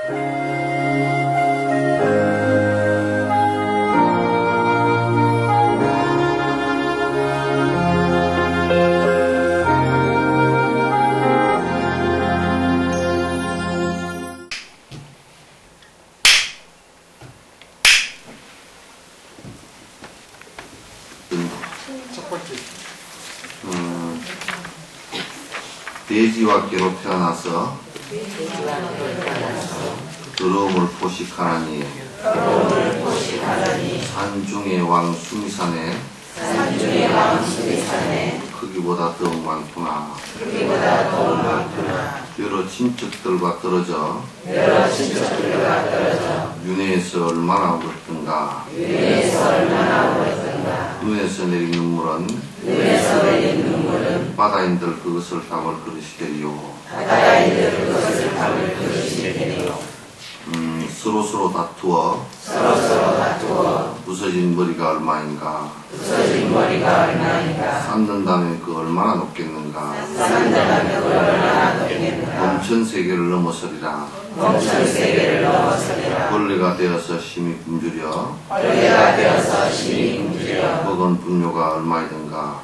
첫 번째. 돼지와 개로 태어나서 더러움을 포식하나니 산중의 왕 수미산에 크기보다 더욱 많구나. 여러 친척들과 떨어져 윤회에서 얼마나 울었던가. 눈에서 내린 눈물은 바다인들 그것을 담을 그릇이 되리요. 서로서로 다투어 부서진 머리가 얼마인가. 쌓는다면 그 얼마나 높겠는가. 범천 세계를 넘어서리라. 벌레가 되어서 심히 굶주려 먹은 분뇨가 얼마이든가.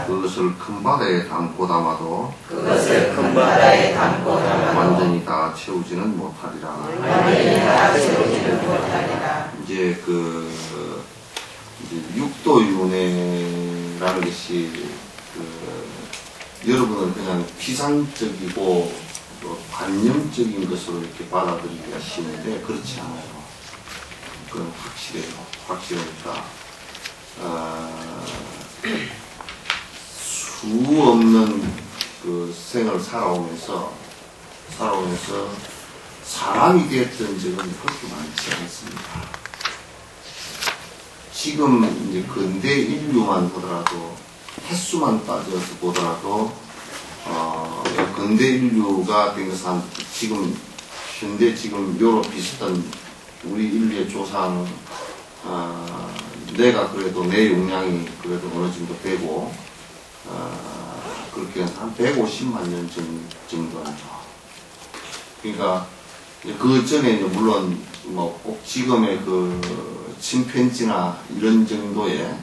그것을 큰 바다에 담고 담아도 완전히 다 채우지는 못하리라. 이제 육도윤회라는 것이 여러분은 그냥 피상적이고 관념적인 것으로 이렇게 받아들이기가 쉬운데 그렇지 않아요. 그건 확실해요. 확실하니까 수 없는 그 생을 살아오면서 사람이 되었던 적은 그렇게 많지 않습니다. 지금 이제 근대 인류만 보더라도 횟수만 따져서 보더라도 근대 인류가 된 것은 지금 현대 지금 요로 비슷한 우리 인류의 조상 내가 그래도 내 용량이 그래도 어느 정도 되고 그렇게 한 150만 년 정도 하죠. 그러니까 그 전에 물론 뭐 꼭 지금의 그 침팬지나 이런 정도의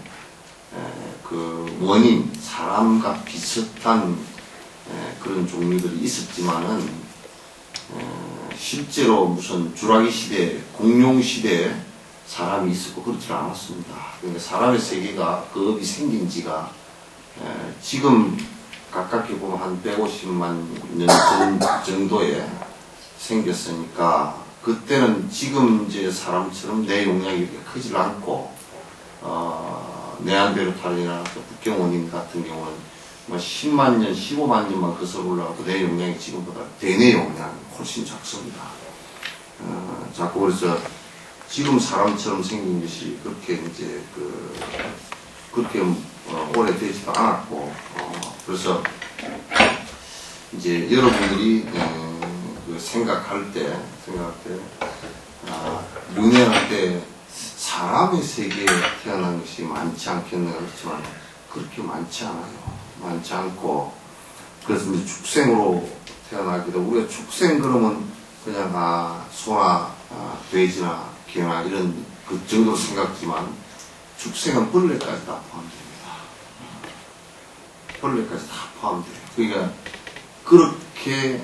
그 원인 사람과 비슷한 그런 종류들이 있었지만은 실제로 무슨 주라기 시대, 공룡 시대에 사람이 있었고 그렇지 않았습니다. 그러니까 사람의 세계가 그 업이 생긴 지가 지금 가깝게 보면 한 150만 년 정도에 생겼으니까 그때는 지금 이제 사람처럼 내 용량이 이렇게 크질 않고 네안데르탈이나 북경원인 같은 경우는 뭐 10만 년, 15만 년만 거슬러 올라가도 내 용량이 지금보다 대뇌 용량이 훨씬 작습니다. 자꾸 그래서 지금 사람처럼 생긴 것이 그렇게 이제 그렇게 오래되지도 않았고 그래서 이제 여러분들이 생각할 때 윤회할 때 사람의 세계에 태어난 것이 많지 않겠는가 그렇지만 그렇게 많지 않아요. 많지 않고 그래서 이제 축생으로 태어나기도 우리가 축생 그러면 그냥 소나 돼지나 개나 이런 그 정도로 생각지만 축생은 벌레까지 다 포함됩니다. 벌레까지 다 포함돼요. 그러니까 그렇게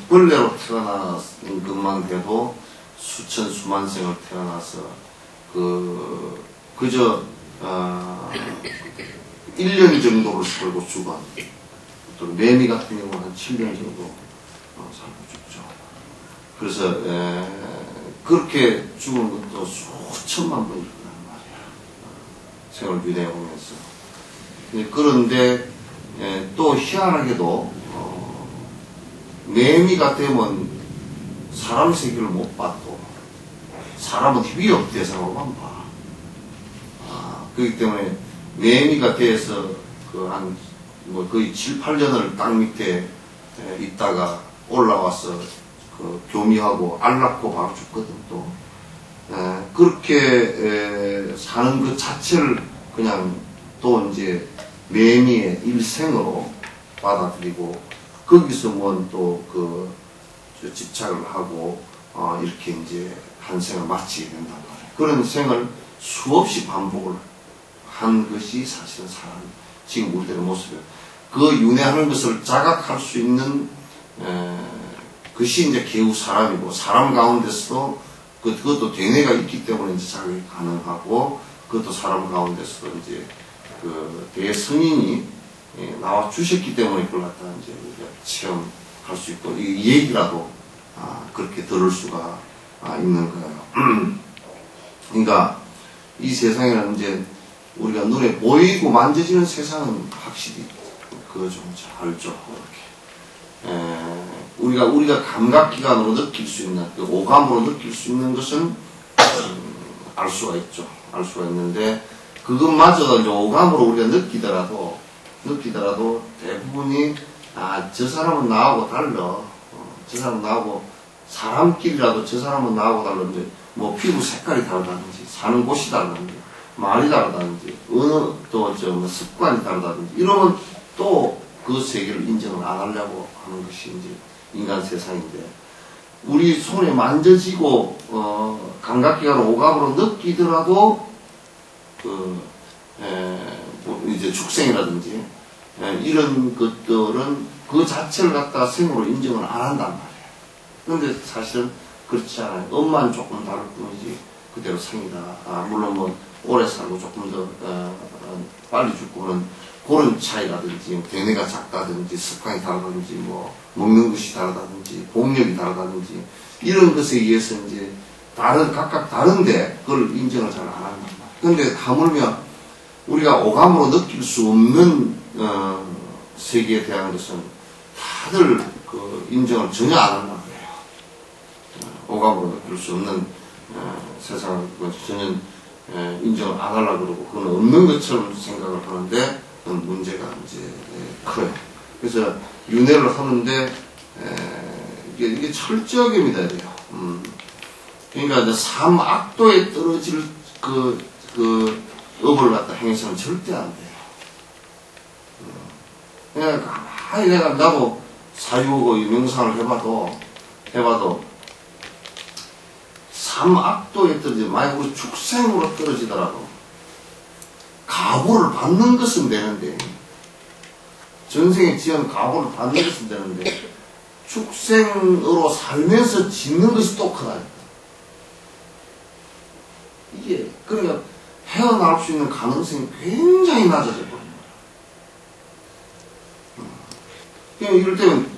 벌레로 태어나는 것만 해도 수천 수만 생을 태어나서 그저 1년 정도를 살고 죽은 또 매미 같은 경우는 한 7년 정도 살고 죽죠. 그래서 그렇게 죽은 것도 수천만 번이 일어나는 말이야. 생을 유대해오면서. 그런데 또 희한하게도 매미가 되면 사람 세계를 못 봐도 사람은 위협 대상으로만 봐. 그렇기 때문에 매미가 돼서 거의 7, 8년을 땅 밑에 있다가 올라와서 교미하고 알 낳고 바로 죽거든 또. 그렇게 사는 그 자체를 그냥 또 이제 매미의 일생으로 받아들이고 거기서 뭐또그 집착을 하고 이렇게 이제 한 생을 마치게 된단 말이에요. 그런 생을 수없이 반복을 한 것이 사실은 사람 지금 우리들의 모습이에요. 그 윤회하는 것을 자각할 수 있는 그것이 이제 개우 사람이고, 사람 가운데서도 그것도 대뇌가 있기 때문에 이제 자각이 가능하고, 그것도 사람 가운데서도 이제 그 대성인이 나와 주셨기 때문에 그걸 갖다 이제 우리가 체험할 수 있고, 이 얘기라도 그렇게 들을 수가 있는 거예요. 그러니까 이 세상에는 이제 우리가 눈에 보이고 만져지는 세상은 확실히 그거 좀 알죠. 이렇게 우리가 감각기관으로 느낄 수 있는, 그 오감으로 느낄 수 있는 것은 알 수가 있죠. 알 수가 있는데, 그것마저도 이제 오감으로 우리가 느끼더라도 대부분이 저 사람은 나하고 달라. 저 사람은 나하고 사람끼리라도 저 사람은 나하고 달라. 이제 뭐 피부 색깔이 다르다든지, 사는 곳이 다르다든지, 말이 다르다든지, 어느 또 뭐 습관이 다르다든지 이러면 또 그 세계를 인정을 안 하려고 하는 것이 이제 인간 세상인데, 우리 손에 만져지고 감각기관 오감으로 느끼더라도 이제 축생이라든지 이런 것들은 그 자체를 갖다가 생으로 인정을 안 한단 말이에요. 그런데 사실은 그렇지 않아요. 엄만 조금 다를 뿐이지 그대로 생이다. 물론 뭐 오래 살고 조금 더 빨리 죽고는 그런 차이라든지, 대뇌가 작다든지, 습관이 다르다든지, 뭐 먹는 것이 다르다든지, 복력이 다르다든지 이런 것에 의해서 이제 각각 다른데 그걸 인정을 잘 안 한단 말이에요. 그런데 하물며 우리가 오감으로 느낄 수 없는 세계에 대한 것은 다들 그 인정을 전혀 안 한단 말이에요. 오감으로 느낄 수 없는 세상을 전혀 인정을 안 하려고 그러고, 그건 없는 것처럼 생각을 하는데, 그건 문제가 이제 커요. 그래서 윤회를 하는데 이게 철저하게 믿어야 돼요. 그러니까 이제 삼악도에 떨어질 그 업을 갖다 행해서는 절대 안 돼요. 그러니까 가만히 나도 사유고 명상을 해봐도 삼악도에 떨어지, 만약 우리 축생으로 떨어지더라도 가보를 받는 것은 되는데, 전생에 지은 가보를 받는 것은 되는데, 축생으로 살면서 짓는 것이 또 크다니까. 이게 그러니까 헤어나올 수 있는 가능성이 굉장히 낮아져 버린 거예요. 이럴 때는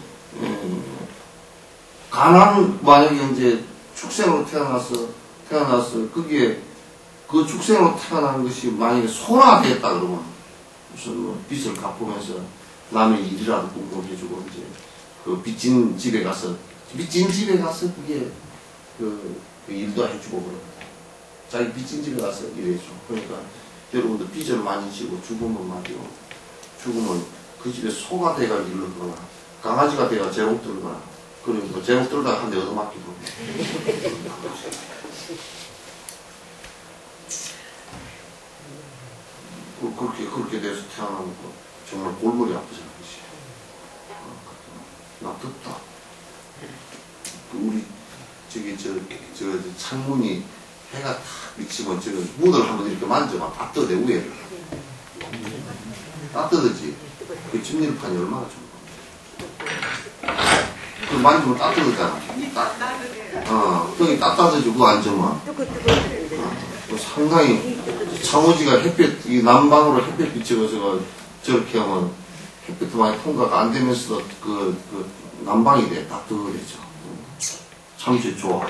만약에 이제 축생으로 태어나서 거기에 그 축생으로 태어난 것이 만약에 소나가 됐다 그러면 무슨 뭐 빚을 갚으면서 남의 일이라도 꽁꽁 해주고, 이제 그 빚진 집에 가서 그게 그 일도 해주고 그럽니다. 자기 빚진 집에 가서 일해줘. 그러니까 여러분들 빚을 많이 지고 죽으면 그 집에 소가 돼가 일르거나 강아지가 돼가 재롱 들거나, 그러니까 재롱 들다가 한 대 얻어맞기도 그렇게 돼서 태어나는 거 정말 골머리 아프잖아, 그치? 나 덥다. 우리 저 창문이 해가 탁 비치면 문을 한번 이렇게 만져봐. 따뜻해, 위에를. 따뜻하지? 그 찜질판이 얼마나 좋은 건데. 그 만지면 따뜻하잖아. 거기 따뜻해지고 그거 앉으면. 상당히 창호지가 햇빛, 이 남방으로 햇빛 비치고서 저렇게 하면 햇빛도 많이 통과가 안 되면서도 그 남방이 돼. 따뜻해져. 참치 좋아.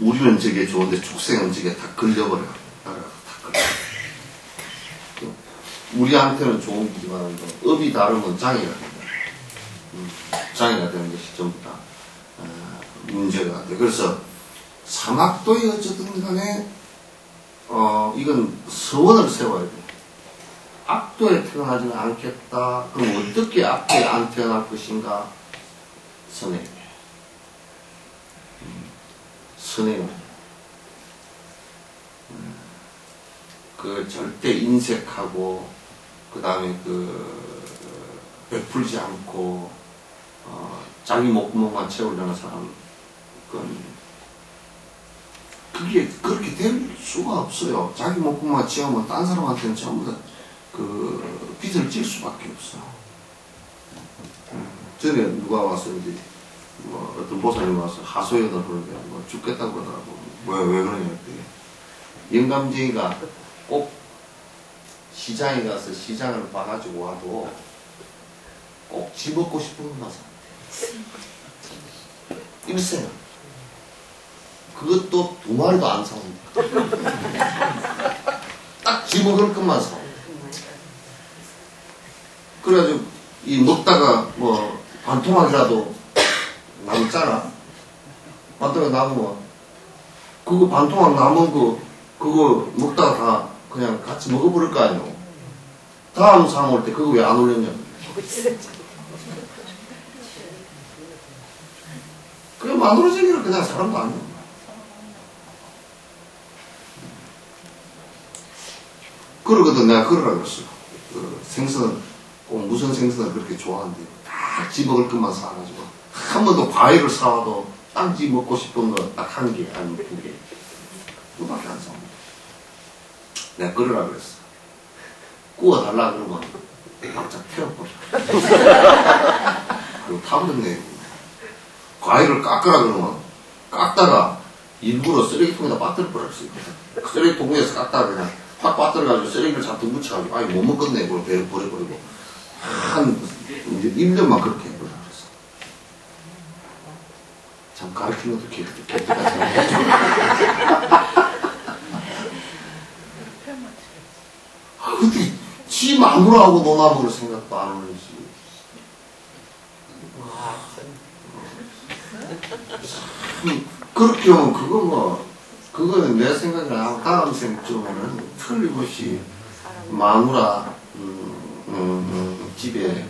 우리는 저게 좋은데 축생은 저게 다 걸려버려. 다 걸려. 우리한테는 좋은 거지만 업이 다르면 장애가 된다. 장애가 되는 것이 전부 다 문제가 돼. 그래서 삼악도에 어쨌든 간에 이건 서원을 세워야 돼. 악도에 태어나지는 않겠다. 그럼 어떻게 악도에 안 태어날 것인가? 선행. 선행. 그 절대 인색하고 그 다음에 베풀지 않고, 자기 목구멍만 채우려는 사람, 그게 그렇게 될 수가 없어요. 자기 목구멍만 채우면 딴 사람한테는 전부 다 빚을 질 수밖에 없어. 전에 누가 와서 이제, 어떤 보살님 와서 하소연을 하는데, 죽겠다고 그러더라고. 왜 그러냐 했더니, 영감쟁이가 꼭 시장에 가서 시장을 봐가지고 와도 꼭 집먹고 싶은 것만 사. 일생. 그것도 2마리도 안 사온다. 딱 집먹을 것만 사. 그래가지고, 먹다가 반토막이라도 남잖아. 반토막 남으면, 그거 반토막 남은 그거 먹다가 다 그냥 같이 먹어버릴 거 아니에요. 다음 상 올 때 그거 왜 안 올렸냐고. 그래, 만들어지기를 그냥 사람도 아니야. 그러거든, 내가 그러라 그랬어. 생선, 꼭 무슨 생선을 그렇게 좋아하는데, 딱 집먹을 것만 사가지고, 한 번도 과일을 사와도 딱 집 먹고 싶은 거 딱 1개, 아니면 2개. 그거밖에 안 사옵니다. 내가 그러라 그랬어. 구워달라 그러면, 바짝 태워버려. 그리고 타버렸네. 과일을 깎으라 그러면, 깎다가 일부러 쓰레기통에다 빠뜨려 버릴 수 있거든. 쓰레기통에서 깎다가 그냥 확 빠뜨려가지고 쓰레기를 잔뜩 묻혀가지고, 못 먹겠네. 그걸 버려버리고. 이제 1년만 그렇게 해버려. 그랬어. 참, 가르치는 것도 기특하지. 어떻게, 지 마누라하고 논아먹을 생각도 안 하는지. 그렇게 하면 그거는 내 생각이랑 다음 생쯤에는 틀림없이 마누라, 집에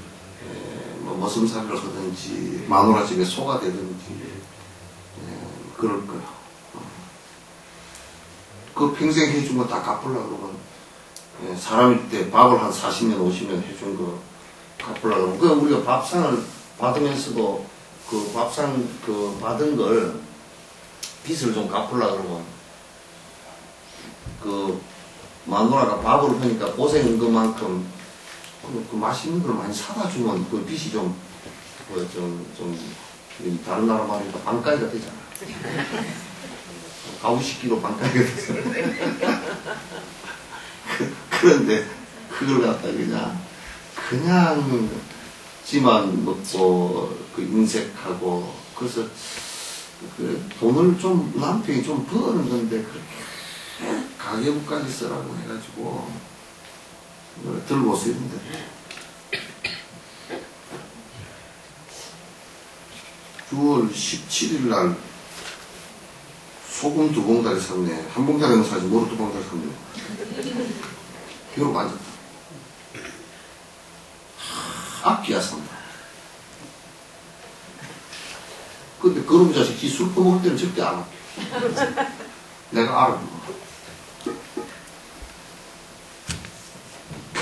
머슴살이를 하든지 마누라 집에 소가 되든지 그럴 거야. 그 평생 해준 거 다 갚으려고 그러면 사람일 때 밥을 한 40년 50년 해준 거 갚으려고 그러면 우리가 밥상을 받으면서도 그 밥상 받은 걸 빚을 좀 갚으려고 그러면 마누라가 밥을 하니까 고생한 것만큼 그 맛있는 걸 많이 사다 주면 그 빚이 다른 나라 말이니까 반가이가 되잖아. 가우시키로 반가이가 되잖아. 그런데 그걸 갖다 그냥 지만 먹고 인색하고 그래서 돈을 좀 남편이 좀 버는 건데 그렇게 가계부까지 쓰라고 해가지고 들고 쓰는데 6월 17일 날 소금 2봉다리 샀네. 1봉다리는 사지 뭐로 2봉다리 샀네. 비록 앉았다. 아끼야 산다. 근데 그놈 자식 술 퍼먹을 때는 절대 안 아껴. 내가 알아.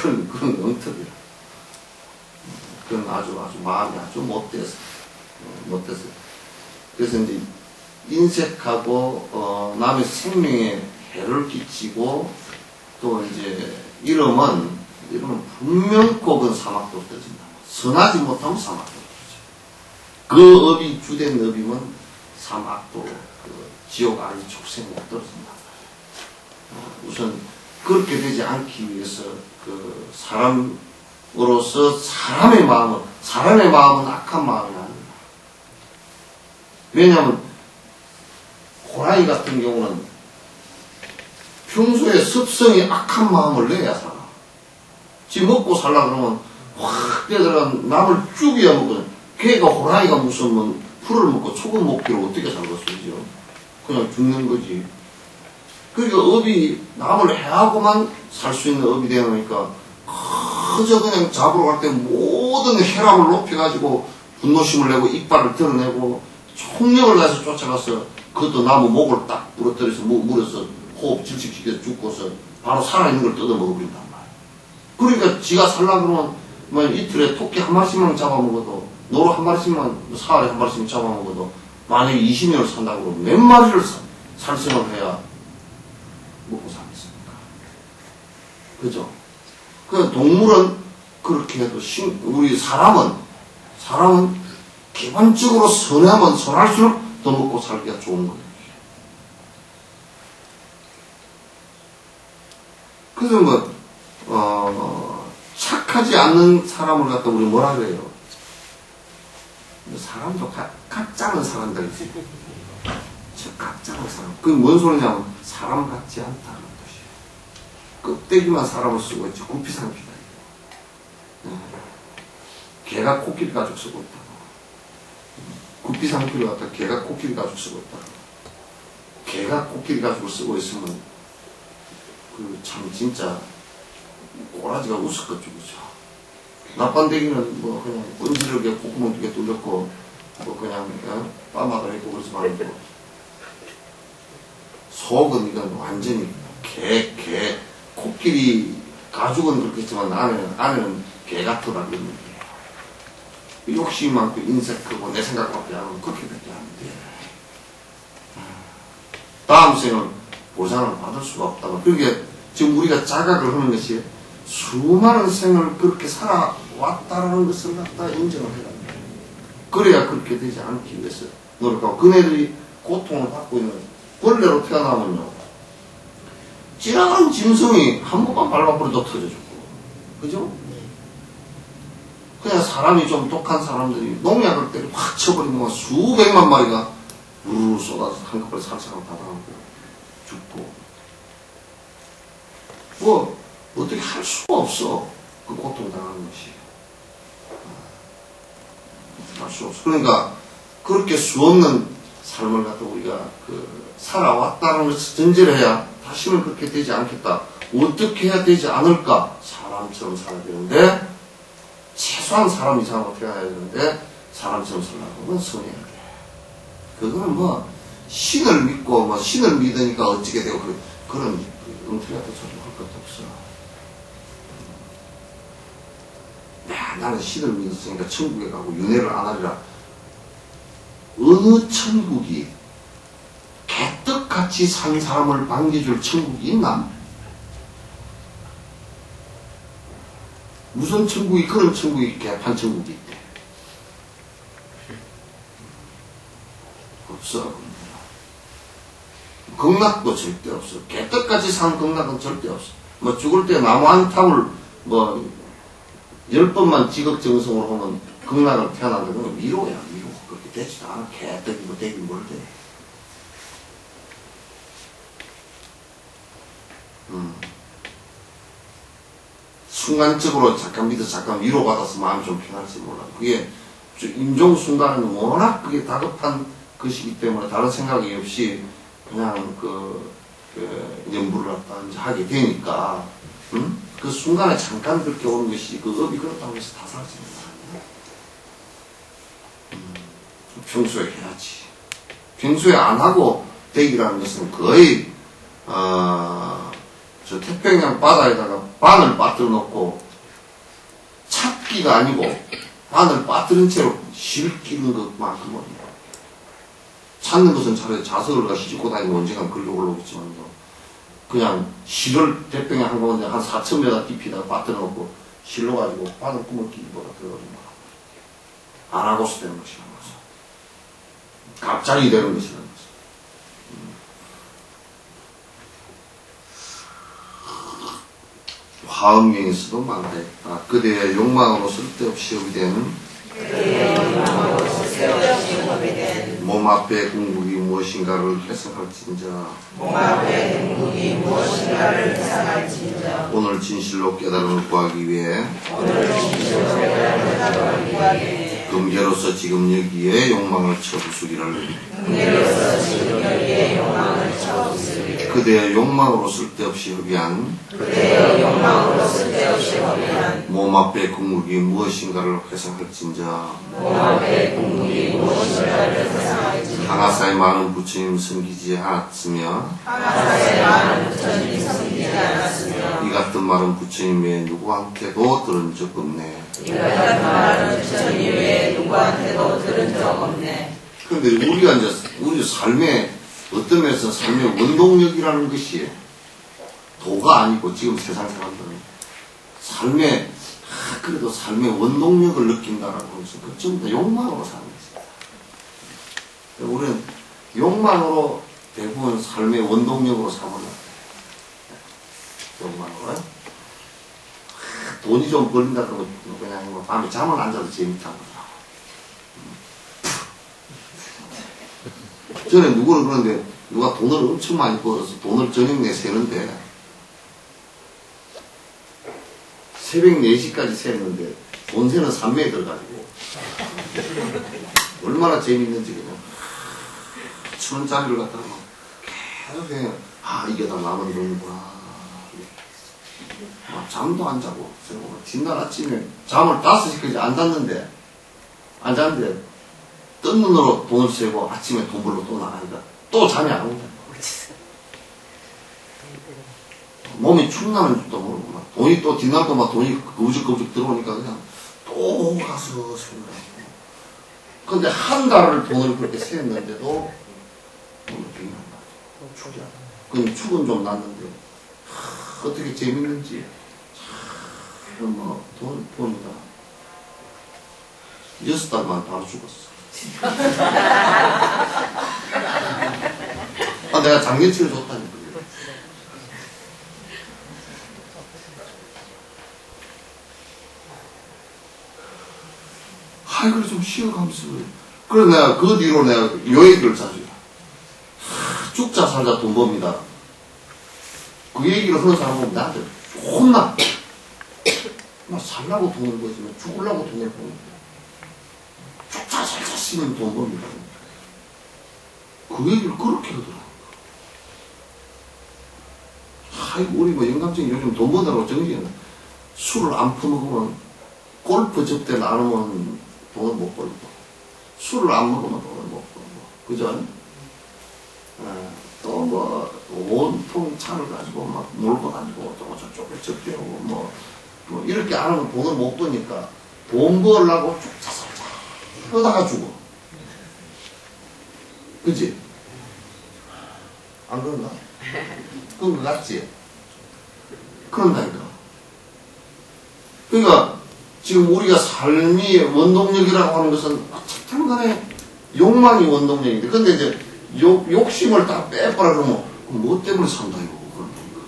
그건 엉터리야. 그건 아주 마음이 아주 못돼서. 그래서 이제 인색하고, 남의 생명에 해를 끼치고, 또 이제 이러면 분명코 그건 사막도 떨어진다. 선하지 못하면 사막도 떨어져. 그 업이 주된 업이면 사막도, 지옥 아래 축생 못 떨어진다. 우선 그렇게 되지 않기 위해서 사람으로서 사람의 마음은 악한 마음이 아닙니다. 왜냐하면 호랑이 같은 경우는 평소에 습성이 악한 마음을 내야 살아. 지 먹고 살라 그러면 확 뛰어들어가 남을 죽여야 먹거든. 걔가 호랑이가 무슨 풀을 먹고 초금 먹기로 어떻게 살겠어요? 그냥 죽는 거지. 그러니까 업이 남을 해하고만 살 수 있는 업이 되어 놓으니까 그저 그냥 잡으러 갈 때 모든 혈압을 높여가지고 분노심을 내고 이빨을 드러내고 총력을 다해서 쫓아가서 그것도 나무 목을 딱 부러뜨려서 물어서 호흡 질식시켜서 죽고서 바로 살아있는 걸 뜯어 먹어버린단 말이야. 그러니까 지가 살려고 그러면 뭐 이틀에 토끼 한 마리씩만 잡아먹어도 노루 한 마리씩만 사흘에 한 마리씩 잡아먹어도 만약에 20년을 산다고 그러면 몇 마리를 살생을 해야 먹고 살겠습니까? 그죠? 그 동물은 그렇게 해도 우리 사람은 기본적으로 선하면 선할수록 더 먹고 살기가 좋은 거예요. 그래서 착하지 않는 사람을 갖다 우리 뭐라 그래요? 사람도 각자는 사람들 있어요. 각자는 사람. 그게 뭔 소리냐면 사람 같지 않다는 것이에요. 껍데기만 사람을 쓰고 있지 구피상피다. 개가 코끼리 가죽 쓰고 있다고. 구피상피를 갖다 개가 코끼리 가죽 쓰고 있다고. 개가 코끼리 가죽을 쓰고 있으면 참 진짜 꼬라지가 웃을 것 쪽이죠. 나빤대기는 뭐 그냥 끈질하게 콧구멍 2개 뚫렸고 뭐 그냥 빠마도 있고 그러지만 속은 이건 완전히 개 코끼리 가죽은 그렇겠지만 안에는 개 같더라 그런 게 욕심이 많고 인색 크고 내 생각밖에 안 하면 그렇게밖에 안 돼. 다음 생을 보상을 받을 수가 없다고. 그러니까 지금 우리가 자각을 하는 것이 수많은 생을 그렇게 살아왔다라는 것을 갖다 인정을 해야 합니다. 그래야 그렇게 되지 않기 위해서 노력하고, 그네들이 고통을 받고 있는 벌레로 태어나면요, 지나간 짐승이 한 번만 밟아버려도 터져 죽고, 그죠? 그냥 사람이 좀 독한 사람들이 농약을 때려 확 쳐버리면 수백만 마리가 우르르 쏟아서 한꺼번에 살상을 받아가고 죽고, 뭐 어떻게 할 수가 없어. 그 고통당하는 것이 할 수 없어. 그러니까 그렇게 수없는 삶을 갖다 우리가 살아왔다는 것을 전제를 해야 다시는 그렇게 되지 않겠다. 어떻게 해야 되지 않을까? 사람처럼 살아야 되는데, 최소한 사람 이상으로 태어나야 되는데 사람처럼 살려면 선해야 돼. 그거는 뭐 신을 믿고 뭐 신을 믿으니까 어찌게 되고 그런 엉터리 같은 소리 할 것도 없어. 야, 나는 신을 믿었으니까 천국에 가고 윤회를 안 하리라. 어느 천국이 개떡같이 산 사람을 반겨줄 천국이 있나? 무슨 천국이, 그런 천국이 개판 천국이 있대. 없어. 극락도 절대 없어. 개떡같이 산 극락은 절대 없어. 뭐 죽을 때 나무 한 탑을 뭐 10번만 지극정성으로 하면 극락을 태어난다는 건 위로야, 위로. 그렇게 되지도 않아. 개떡이고 되긴 뭘 돼. 순간적으로 잠깐 믿어 잠깐 위로받아서 마음이 좀 편할지 몰라. 그게 임종 순간은 워낙 그게 다급한 것이기 때문에 다른 생각이 없이 그냥 연부를 갖다 이제 하게 되니까, 그 순간에 잠깐 그렇게 오는 것이 그 업이 그렇다고 해서 다 사라지는 거 아니야. 평소에 해야지. 평소에 안 하고 되기라는 것은 거의 저 태평양 바다에다가 바늘 빠뜨려 놓고 찾기가 아니고 바늘 빠뜨린 채로 실끼는 것만큼은, 찾는 것은 차라리 자석을 가서 싣고 다니면 언젠간 걸려 올라오겠지만 그냥 실을 태평양 한가운데 한 4,000m 깊이다가 빠뜨려 놓고 실로 가지고 바늘 구멍 끼기보다 들어가는 거야. 안 하고서 되는 것이라는 거죠. 갑자기 되는 것이라는 거죠. 화엄경에서도 말하였다. 그대의 욕망으로 쓸데없이 허비되는 몸 앞에 궁극이 무엇인가를 해석할진자 오늘 진실로 깨달음을 구하기 위해 금계로서 지금 여기에 욕망을 쳐부수기를 그대의 욕망으로 쓸데없이 허비한 몸 앞의 궁극이 무엇인가를 회상할진저 강화사의 많은 부처님 섬기지 않았으며 이 같은 말은 부처님 외에 누구한테도 들은 적 없네. 그런데 우리가 이제 우리 삶의 어떤 면에서 삶의 원동력이라는 것이 도가 아니고 지금 세상 사람들은 삶의 그래도 삶의 원동력을 느낀다라고 하면서 그 전부 다 욕망으로 사는 것입니다. 우리는 욕망으로 대부분 삶의 원동력으로 삼아요. 욕망으로. 돈이 좀 벌린다 그러면 그냥 뭐 밤에 잠을 안 자도 재밌다고 그러더라고. 전에 누구를 그러는데 누가 돈을 엄청 많이 벌어서 돈을 저녁 내 세는데 새벽 4시까지 세는데 돈 세는 산매에 들어가지고 얼마나 재밌는지 그냥 1,000원짜리를 갖다가 계속 그냥 이게 다 나만 돈이구나. 잠도 안 자고 뒷날 아침에 잠을 5시까지 안 잤는데 뜬 눈으로 돈을 세고 아침에 돈 벌러 또 나가니까 또 잠이 안 온다. 몸이 축나는 줄도 모르고 막 돈이 또 뒷날도 막 돈이 거북거북 들어오니까 그냥 또 가서 세우라. 근데 한 달을 돈을 그렇게 세웠는데도 돈을 빙한 거야. 축이야. 그럼 축은 좀 났는데 어떻게 재밌는지 참 돈 봅니다. 6달만 바로 죽었어. 내가 장년치를 줬다니까. 그래 좀 쉬어가면서 그래 내가 그 뒤로 내가 요 얘기를 자주 해. 죽자 살자 돈 법니다. 그 얘기를 하는 사람 보면 나한테 혼나. 나 살라고 돈을 벌지만 죽으려고 돈을 버는 거야. 죽자 살자 쓰면 돈 법니다. 그 얘기를 그렇게 하더라고. 우리 뭐 영감증이 요즘 돈 번다고 정신은 술을 안 퍼먹으면 골프 접대 안 하면 돈을 못 벌고 술을 안 먹으면 돈을 못 벌고 그죠? 또 뭐 온통 차를 가지고 막 몰고 다니고 또 저쪽에 접대하고 뭐 이렇게 안 하면 돈을 못 버니까 돈 벌려고 죽자 살자 그러다가 죽어. 그치? 안 그런가? 그런 거 같지? 그런다니까. 그러니까 지금 우리가 삶의 원동력이라고 하는 것은 어쨌든 간에 욕망이 원동력인데 근데 이제 욕심을 다 빼버려 그러면 뭐 때문에 산다 이거 그런다니까.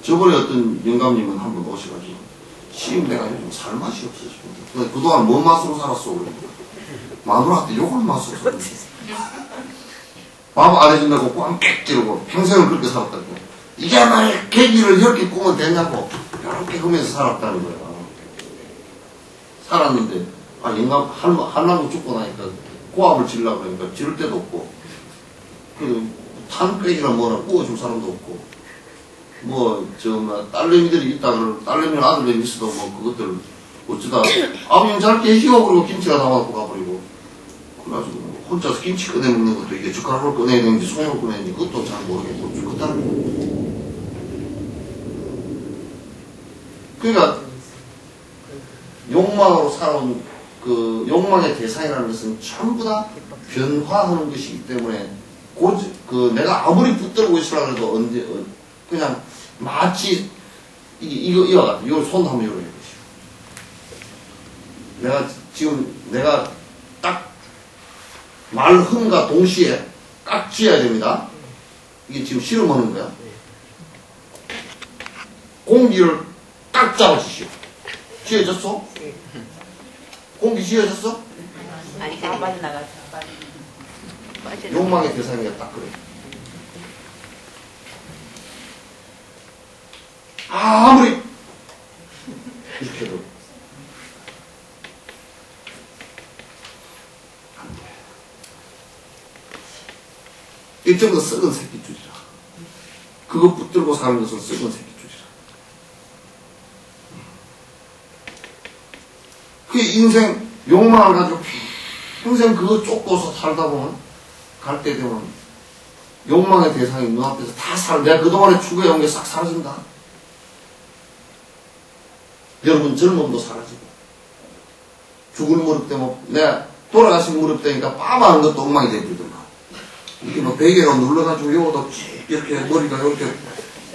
저번에 어떤 영감님은 한 번 오셔가지고 시임 내가 요즘 살 맛이 없어 싶은데 그동안 뭔 맛으로 살았어 그러니까 마누라한테 욕을 맛으로 살았어. 밥 안 해준다고 꽝 찌르고 평생을 그렇게 살았다고. 이게 만약 계기를 이렇게 꾸면 되냐고 이렇게 하면서 살았다는 거야. 살았는데 영감 한나무 죽고 나니까 고압을 지르려고 그러니까 지를 데도 없고 탄백이나 뭐나 구워줄 사람도 없고 딸내미들이 있다 그러면 딸내미는 아들내미 있어도 그것들 어쩌다 아버님 잘 계시오 그러고 김치가 담아갖고 가버리고 그래가지고 혼자서 김치 꺼내 먹는 것도 이게 젓가락으로 꺼내야 되는지 손으로 꺼내야 되는지 그것도 잘 모르겠고 그렇다는 거. 그러니까 욕망으로 살아온 그 욕망의 대상이라는 것은 전부 다 변화하는 것이기 때문에 내가 아무리 붙들고 있으라 그래도 그냥 마치 이거 같아. 이걸 손 한번 열어야 되지. 내가 딱 말흠과 동시에 딱 쥐어야 됩니다. 이게 지금 실험하는 거야. 공기를 딱 잡아주시오. 쥐어졌어? 공기 쥐어졌어? 아니, 많이 나가죠. 욕망의 대상이가 딱 그래. 아무리 이렇게 해도 안 돼. 이게 전부 다 썩은 새끼줄이라. 그거 붙들고 사는 것은 썩은 새끼줄이라. 그 인생 욕망을 가지고 평생 그거 쫓고서 살다 보면 갈 때 되면 욕망의 대상이 눈앞에서 다 내가 그동안에 추구해온 게 싹 사라진다. 여러분 젊음도 사라지고 죽을 무릎 때문에 내가 돌아가신 무릎 때니까 빠마한 것도 엉망이 되거든요. 이게 뭐 베개로 눌러가지고 요것도 이렇게 머리가 이렇게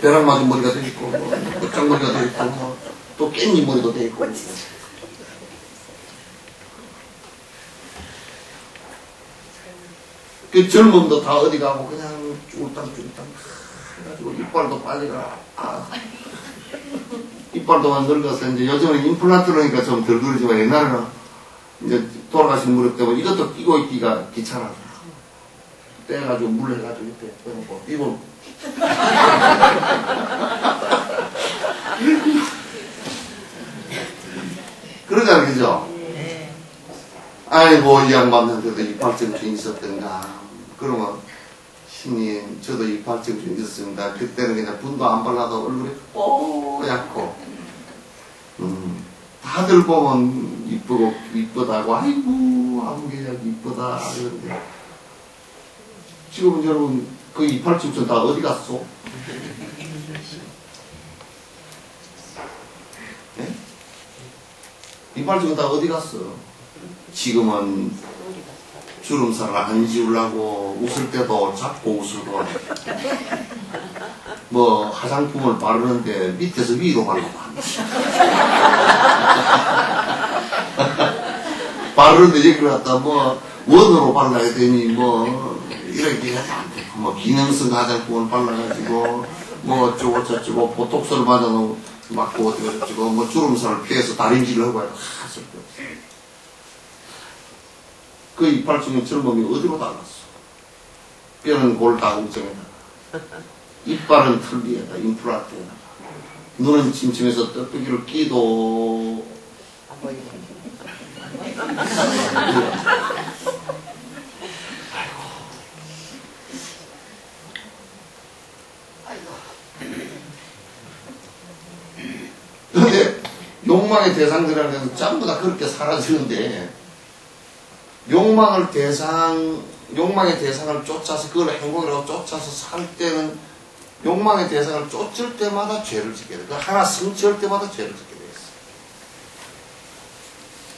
벼락 맞은 머리가 돼 있고 뭐 끝장머리가 돼 있고 뭐 또 깻잎 머리도 돼 있고 그 젊음도 다 어디 가고 그냥 쭈글땅 해가지고 이빨도 빨리 가. 이빨도만 늙어서 이제 요즘은 임플란트 넣으니까 좀 덜 그러지만 옛날에는 이제 돌아가신 무릎 때문에 이것도 끼고 있기가 귀찮아서 떼가지고 물 해가지고 이렇게 빼놓고 입을 그러잖아요, 그죠? 아이고 이 양반한테도 이빨증증이 있었던가. 그러면 신님 저도 이빨증증이 있었습니다. 그때는 그냥 분도 안 발라도 얼굴이 뽀얗고 다들 보면 이쁘고 이쁘다고 아이고 아무개야 이쁘다 이러는데 지금은 여러분 그 이빨증증 다 어디 갔어? 네? 이빨증증 다 어디 갔어? 지금은 주름살을 안 지우려고 웃을 때도 자꾸 웃어도 뭐 화장품을 바르는데 밑에서 위로 발라봐. 바르는데 여기를 갖다 뭐 원으로 발라야 되니 뭐 이렇게 뭐 기능성 화장품을 발라가지고 뭐 어쩌고 저쩌고 보톡스를 맞고 어쩌고 뭐 주름살을 피해서 다림질을 하고 하실 거. 그 이빨증의 젊음이 어디로 달랐어? 뼈는 골다공증에다가 이빨은 털 위에다 임플란트에다가 눈은 침침해서 떼뚜기를 끼도 안 보이네. 그런데 욕망의 대상들이라는 것은 전부 다 그렇게 사라지는데 욕망의 대상을 쫓아서 그걸 행복이라고 쫓아서 살 때는 욕망의 대상을 쫓을 때마다 죄를 짓게 돼. 그 하나 성취할 때마다 죄를 짓게 돼 있어.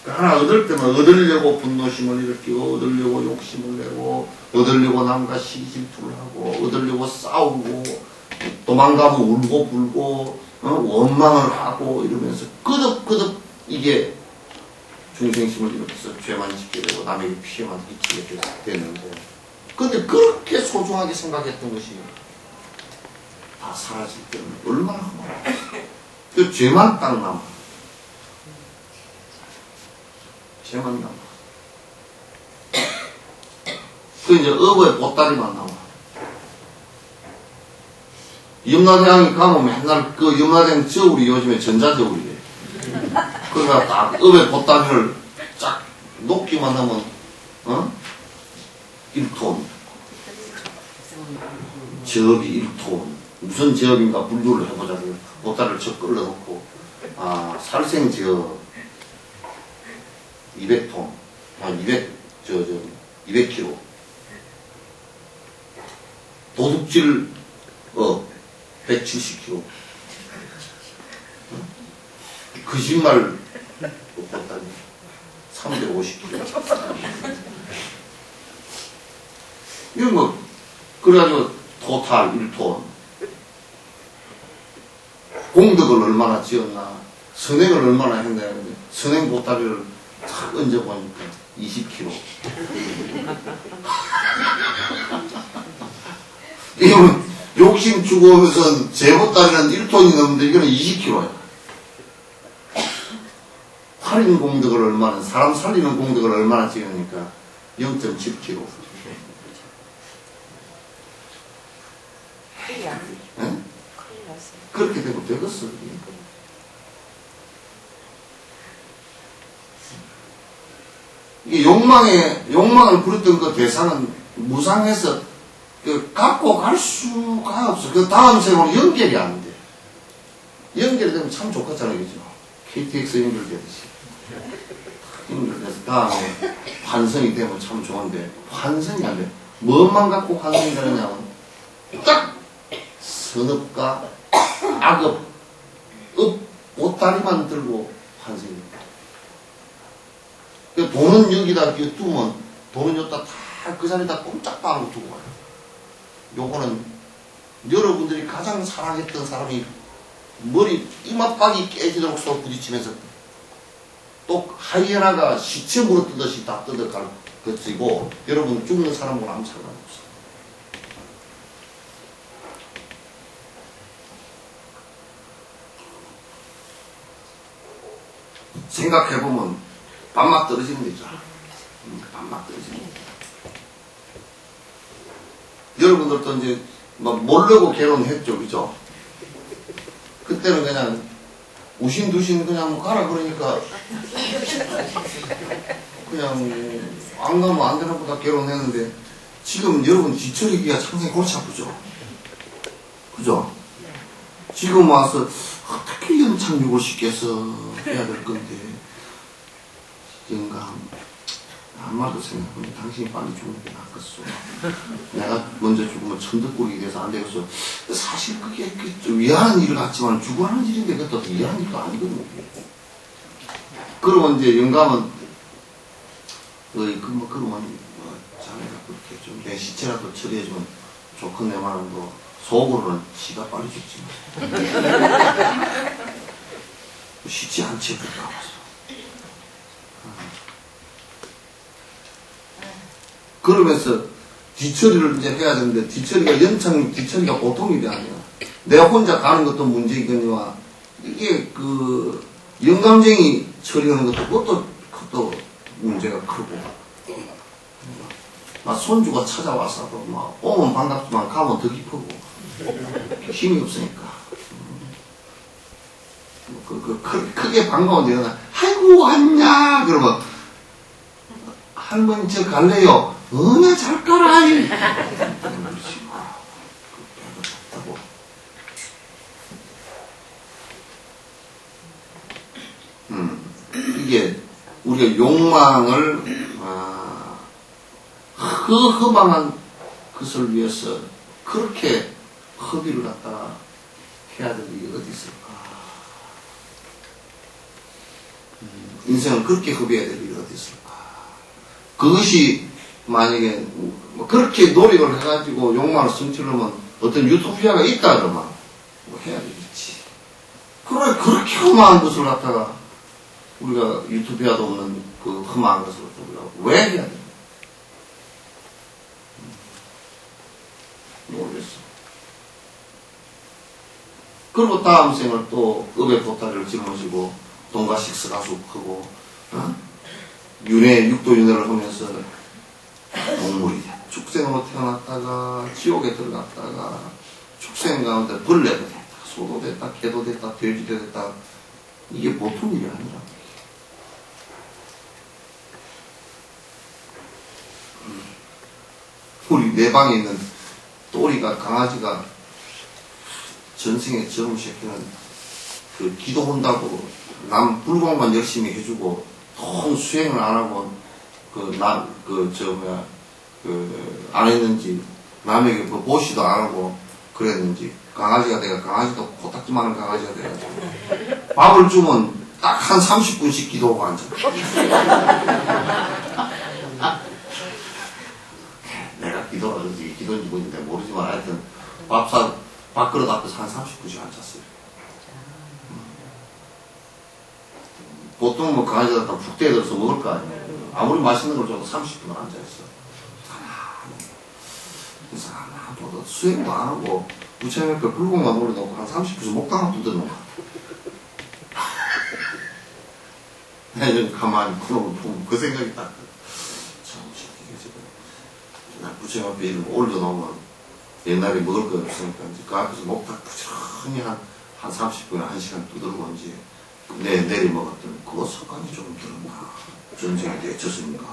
그 하나 얻을 때만 얻으려고 분노심을 일으키고 얻으려고 욕심을 내고 얻으려고 남과 시기질투를 하고 얻으려고 싸우고 도망가면 울고 불고 원망을 하고 이러면서 끄덕끄덕 이게 중생심을 일으켜서 죄만 짓게 되고 남에게 피해만 끼치게 되는데 근데 그렇게 소중하게 생각했던 것이 다 사라질 때는 얼마나 그 죄만 딱 남아. 죄만 남아. 그 이제 어부의 보따리만 남아. 염라대왕이 가면 맨날 그 염라대왕 저울이 요즘에 전자저울이래. 그러니까 딱 업의 보따리를 쫙 놓기만 하면 1톤 저업이 1톤 무슨 저업인가 분류를 해보자. 보따리를 저 끌어놓고 살생 저업 200톤 200kg 도둑질 170kg 거짓말 보따리 350kg 이런 거 그래가지고 토탈 1톤 공덕을 얼마나 지었나 선행을 얼마나 했나 했는데 선행 보따리를 탁 얹어보니까 20kg 이거는 욕심 주고면서 제 보따리는 1톤이 넘는데 이거는 20kg야. 살인 공덕을 얼마나 사람 살리는 공덕을 얼마나 지으니까 0.7kg. 네? 그렇게 되면 되겠어. 이게 욕망을 부렸던 그 대상은 무상해서 갖고 갈 수가 없어. 그 다음 세월로 연결이 안 돼. 연결되면 참 좋겠잖아요, 그죠? KTX 연결되듯이. 연결돼서 다음에 환승이 되면 참 좋은데, 환승이 안 돼. 뭐만 갖고 환승이 되느냐면, 딱! 선업과 악업, 보따리만 들고 환승이 돼. 돈은 여기다 두면, 돈은 여기다 다 그 자리에다 꼼짝도 두고 가요. 요거는 여러분들이 가장 사랑했던 사람이 머리 이마박이 깨지도록 쏘 부딪히면서 또 하이에나가 시체 물어뜯듯이 다 뜯어갈 것이고 여러분 죽는 사람과 아무 상관없어. 생각해보면 반막 떨어집니다. 반막 떨어집니다. 여러분들도 이제 막 모르고 결혼했죠, 그죠? 그때는 그냥 우신두신 그냥 뭐 가라 그러니까 그냥 안 가면 안 되나 보다 결혼했는데 지금 여러분 뒤처리기가 상당히 골치 아프죠? 그죠? 지금 와서 어떻게 연착륙을 시켜서 해야 될 건데 영감 한마디로 생각하면 당신이 빨리 죽는 게 낫겠어. 내가 먼저 죽으면 천덕꾸러기 돼서 안 되겠어. 사실 그게 위안한 일 같지만 죽어하는 일인데 그것도 위안한 일도 아니거든요. 그러면 이제 영감은 그러면 자네가 그렇게 좀 내 시체라도 처리해주면 좋겠네 말은도 속으로는 지가 빨리 죽지. 시체 안 채울까 봐서. 그러면서 뒤처리를 이제 해야 되는데 뒤처리가 뒤처리가 보통 일이 아니야. 내가 혼자 가는 것도 문제이거니와 이게 그 영감쟁이 처리하는 것도 그것도 문제가 크고 막 손주가 찾아와서도 막 오면 반갑지만 가면 더 기쁘고 힘이 없으니까 크게 반가운 데는 아이고 왔냐 그러면 할머니 저 갈래요. 어나 잘 가라. 이게 우리가 욕망을 허망한 것을 위해서 그렇게 허비를 갖다가 해야 될 일이 어디 있을까? 인생을 그렇게 허비해야 될 일이 어디 있을까? 그것이 만약에 그렇게 노력을 해가지고 욕망을 성취하려면 어떤 유토피아가 있다 그러면 뭐 해야 되겠지. 그래 그렇게 험한 것을 갖다가 우리가 유토피아도 없는 그 험한 것을 우리가 왜 해야 돼? 모르겠어. 그리고 다음 생을 또 업의 보따리를 짊어지고 돈과 식스가숙하고 육도윤회를 하면서 동물이 축생으로 태어났다가 지옥에 들어갔다가 축생 가운데 벌레도 됐다, 소도 됐다, 개도 됐다, 돼지도 됐다. 이게 보통 일이 아니라. 우리 내 방에 있는 또리가 강아지가 전생에 젊은 새끼는 그 기도한다고 남 불공만 열심히 해주고 통 수행을 안 하고 안 했는지 남에게 뭐 보시도 안 하고 그랬는지 강아지가 내가 강아지도 코딱지만한 강아지가 돼가지고 밥을 주면 딱 한 30분씩 기도하고 앉아. 내가 기도하는지 기도인지 뭔지 모르지만 하여튼 밥그릇 앞에서 한 30분씩 앉았어요. 보통 뭐 강아지가 다 푹 때려서 먹을 거 아니에요. 아무리 맛있는 걸 줘도 30분을 앉아있어. 그래서 나도 수행도 안 하고 부처님 옆에 불공만 올려놓고 한 30분씩 목당 앞도 드는 것 같아. 내가 가만히 그러고 보면 그 생각이 딱 부처님 앞에 이런 거 올려놓으면 옛날에 먹을 거 없으니까 이제 그 앞에서 목탁 부지런히 한 30분에 1시간 두드리고 이제 내리 먹었더니 그거 석간이 좀 들었나 전쟁에 데쳤으니까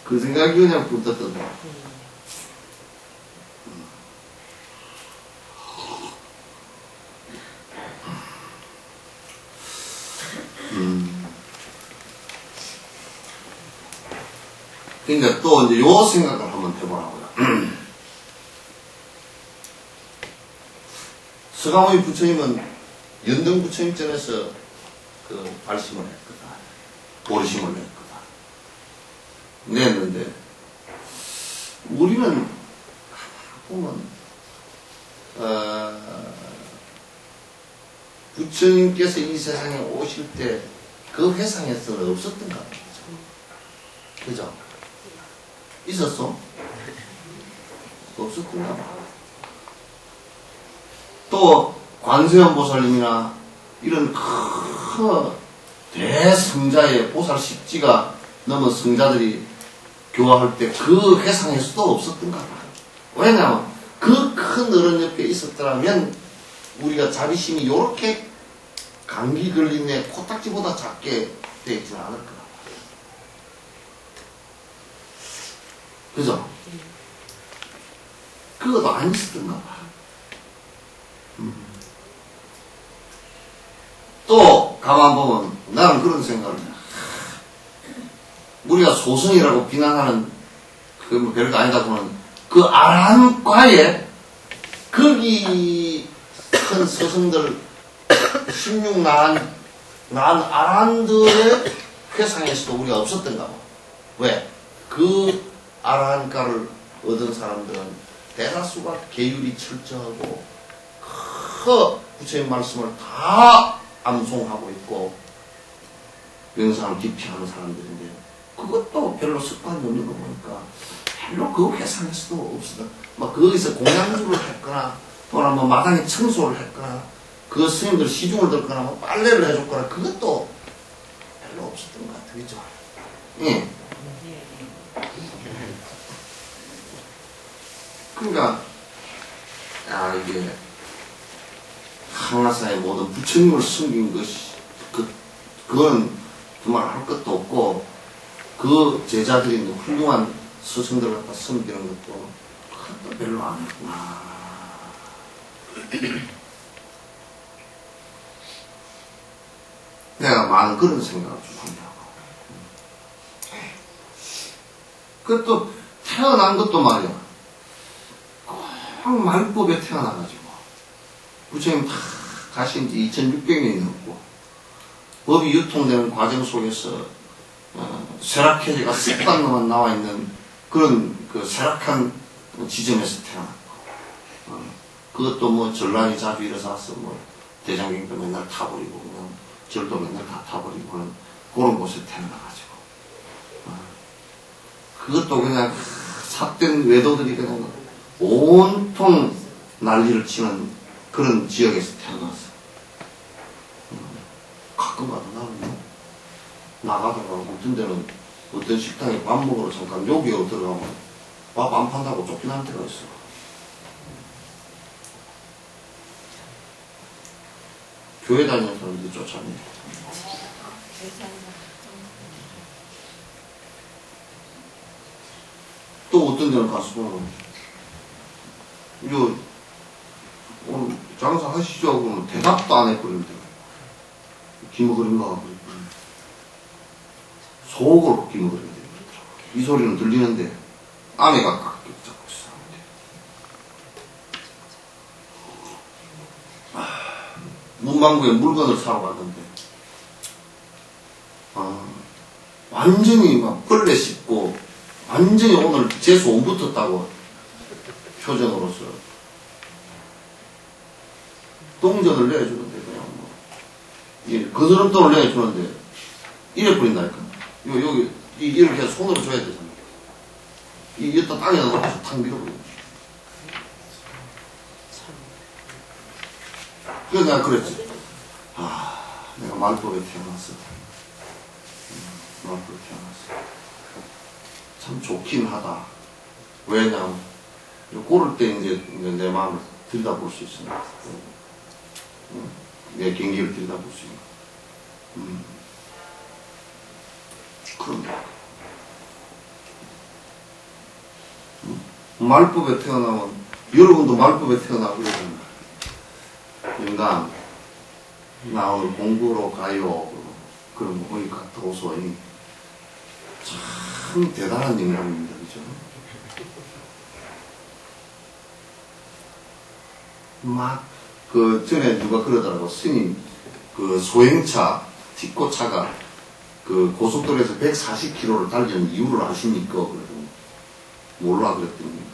그 생각이 그냥 붙었던데. 그러니까 또 이제 요 생각을 한번 해보라고요. 서강호의 부처님은 연등 부처님전에서 그 발심을 했거든. 보리심을 냈거든. 냈는데, 우리는 보면, 부처님께서 이 세상에 오실 때 그 회상에서는 없었던가 말이죠. 그죠? 있었어? 없었던가 봐. 또 관세음 보살님이나 이런 큰 대성자의 보살 10지가 넘은 성자들이 교화할 때 그 회상에서도 없었던가 봐. 왜냐하면 그 큰 어른 옆에 있었더라면 우리가 자비심이 요렇게 감기 걸린 애 코딱지보다 작게 되어 있지는 않을 거야. 그죠? 그것도 안 있었던가 봐. 또 가만 보면 나는 그런 생각을 해. 우리가 소승이라고 비난하는 그 별거 아니다 보면 그 아란과에 거기 큰 스승들 16난 아란들의 회상에서도 우리가 없었던가 봐. 왜? 그 아란가를 얻은 사람들은 대다수가 계율이 철저하고 그 부처님 말씀을 다 암송하고 있고 명상을 깊이 하는 사람들인데 그것도 별로 습관이 없는 거 보니까 별로 그 회상에서도 없었다. 막 거기서 공양주를 했거나 또는 뭐 마당에 청소를 했거나 그 스님들 시중을 들거나 뭐 빨래를 해줬거나 그것도 별로 없었던 것 같아. 그죠? 예. 그러니까 이게 한라산의 모든 부처님을 숨긴 것이 그건 그말 할 것도 없고 그 제자들이 훌륭한 스승들 갖다 섬기는 것도 그것도 별로 안 했구나. 내가 많은 그런 생각을 좀 한다고. 그것도 태어난 것도 말이야. 꼭 말법에 태어나가지고 부처님 다 가신 지 2600년이 넘고 법이 유통되는 과정 속에서 쇠락해제가 쓱방만 나와 있는 그런 그 쇠락한 지점에서 태어났고 그것도 뭐 전란이 자주 일어나서 뭐 대장경도 맨날 타버리고 그냥 절도 맨날 다 타버리고 하는 그런 곳에 태어나가지고 그것도 그냥 삿된 외도들이 그냥 온통 난리를 치는 그런 지역에서 태어났어. 가끔 가다 나는 나가다가 어떤 데는 어떤 식당에 밥 먹으러 잠깐 요기로 들어가면 밥 안 판다고 쫓겨날 때가 있어. 교회 다니는 사람들이 쫓아내. 또 어떤 데는 가서 보면 이거 오늘 장사 하시죠 하고는 대답도 안 해버린다. 기머거린가 하고 속으로 기머거리게 되더라고. 이 소리는 들리는데 아내가 깎여 잡고 있어. 문방구에 물건을 사러 갔는데 완전히 막 벌레 씹고 완전히 오늘 재수 온 붙었다고 표정으로서 동전을 내주는데 그냥 뭐 거스름돈을 내주는데 이래 버린다니까. 여기 이렇게 해서 손으로 줘야 되잖아. 여기다 땅에다 놓고서 탁 밀어버려. 그래서 내가 그랬지. 내가 말법에 태어났어. 말법에 태어났어. 참 좋긴 하다. 왜냐면 고를 때 이제 내 마음을 들여다볼 수 있으니까. 내 경기를 들여다볼 수 있는. 그런데 말법에 태어나면, 여러분도 말법에 태어나고 그러잖아. 영감, 나 오늘 공부로 가요. 그럼 거기 갔다 오소니. 참 대단한 영감입니다. 그죠? 전에 누가 그러더라고. 스님, 소행차, 티코차가 고속도로에서 140km를 달리는 이유를 아십니까? 그러더니, 몰라 그랬더니,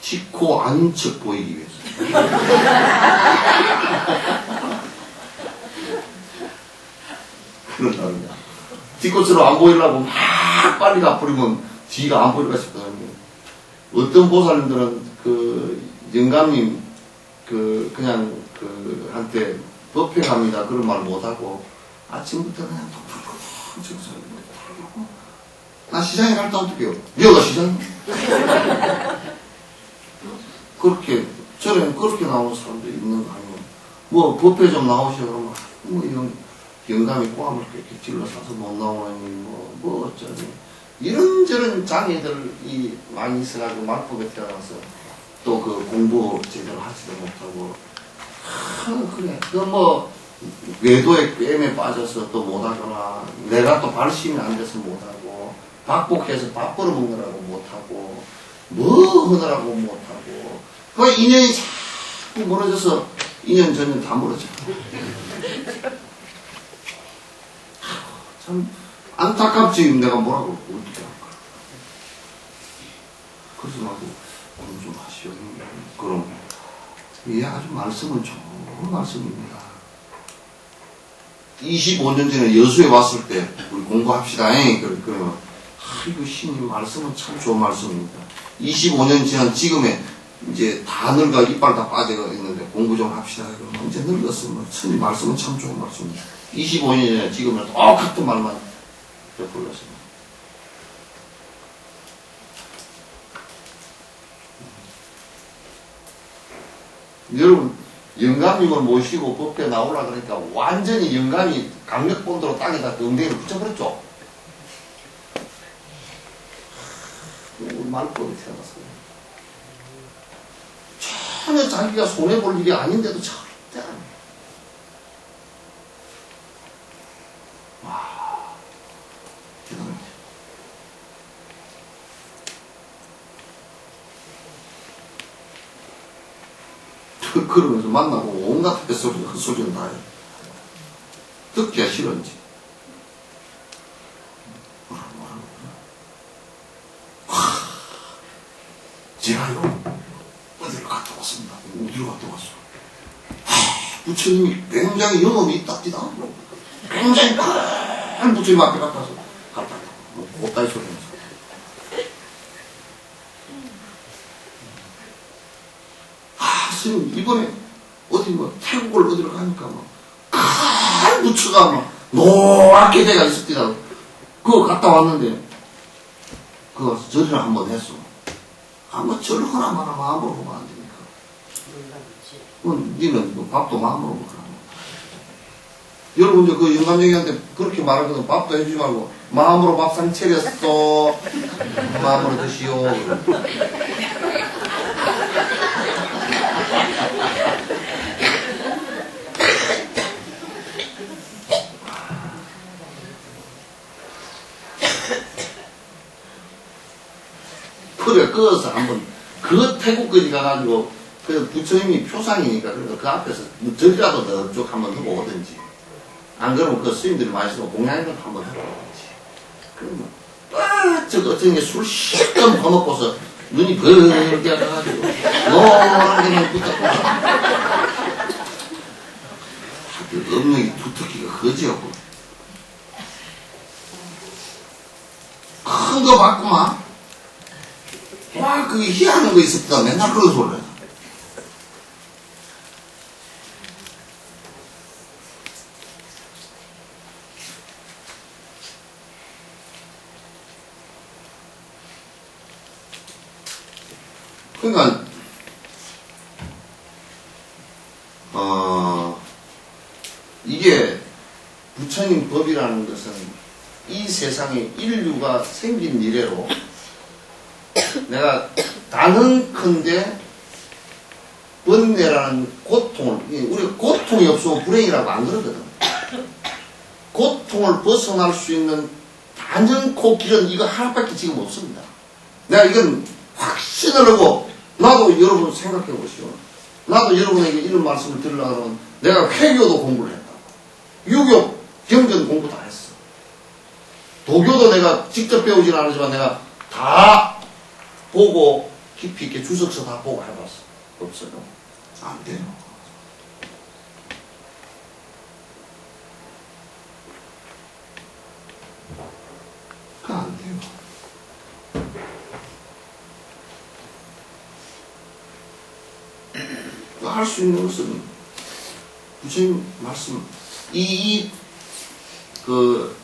티코 아닌 척 보이기 위해서. 그런다는 거야. 티코처럼 안 보이려고 막 빨리 가버리면 뒤가 안 보일까 싶거든요. 어떤 보살님들은 영감님, 그냥 한테 법회 갑니다. 그런 말 못하고, 아침부터 그냥 나 시장에 갈 때 어떡해요? 너가 시장에? 저는 그렇게 나오는 사람들이 있는 거 아니에요. 뭐, 법회 좀 나오시오. 그러면, 영감이 꼬함을 이렇게 질러싸서 못 나오니, 뭐 어쩌니. 이런저런 장애들이 많이 있어가지고, 말법에 태어나서, 또 공부 제대로 하지도 못하고, 그래. 외도의 꿰매 빠져서 또 못하거나, 내가 또 발심이 안 돼서 못하고, 박복해서 밥 벌어먹느라고 못하고, 뭐 하느라고 못하고, 인연이 자꾸 멀어져서, 2년 전년 다 멀어져. 참, 안타깝지, 내가 뭐라고, 어떻게 할까. 그래서 나도 공부 좀 하시오. 그럼, 아주 말씀은 좋은 말씀입니다. 25년 전에 여수에 왔을 때, 우리 공부합시다. 그러면, 이거 신님 말씀은 참 좋은 말씀입니다. 25년 지난 지금에, 이제 다 늙어 이빨 다 빠져 있는데 공부 좀 합시다. 그러면 이제 늙었으면 스님 말씀은 참 좋은 말씀입니다. 25년 전에 지금은 똑같은 말만 불렀습니다. 여러분, 영감님을 모시고 법회 나오라 그러니까 완전히 영감이 강력본도로 땅에다 엉덩이를 붙여버렸죠. 우리 말법이 태어났어요. 전혀 자기가 손해볼 일이 아닌데도 절대 안 해요. 와, 대단합니다. 그러면서 만나고 온갖 헛소리는 다 해요. 듣기가 싫은지. 제가요, 어디를 갔다 왔습니다. 어디로 갔다 왔어? 부처님이 굉장히 영업이 있답니다. 굉장히 큰 부처님 앞에 갔다 와서 갔다 왔다. 못다이 소리 하면서. 스님, 이번에 어디 태국을 어디로 가니까 큰 부처가 노랗게 돼가 있었더라. 그거 갔다 왔는데, 그거 절이나 한번 했어. 한번 절을 하나 마나 마음으로 보면 안 됩니까? 니는 밥도 마음으로 먹으라. 여러분, 이제 영감쟁이한테 그렇게 말하거든. 밥도 해주지 말고, 마음으로 밥상 차렸어. 마음으로 드시오. 그래, 그어서 한번, 태국까지 가가지고, 부처님이 표상이니까, 그래서 그 앞에서, 저기라도 너 쭉 한번 하고 오든지. 안 그러면 스님들이 많이 쓰고 공양이라도 한번 하고 오든지. 그러면, 어떤 게 술 실컷 퍼먹고서, 눈이 벌게 가가지고, 노랗게 그냥 붙었고. 음력이 두텁기가 거지였고. 큰 거 봤구만. 와, 그게 희한한 거 있었다. 맨날 그런 소리를 해. 그러니까, 이게 부처님 법이라는 것은 이 세상에 인류가 생긴 이래로 내가 단언컨대 번뇌라는 고통을, 우리가 고통이 없으면 불행이라고 안 그러거든. 고통을 벗어날 수 있는 단연코 길은 이거 하나밖에 지금 없습니다. 내가 이건 확신을 하고, 나도 여러분 생각해 보시오. 나도 여러분에게 이런 말씀을 드리려고 하면 내가 회교도 공부를 했다고. 유교, 경전 공부 다 했어. 도교도 내가 직접 배우진 않았지만 내가 다 보고 깊이 있게 주석서 다 보고 해봤어. 없어요. 안 돼요. 그거 안 돼요. 할 수 있는 것은 부처님 말씀 그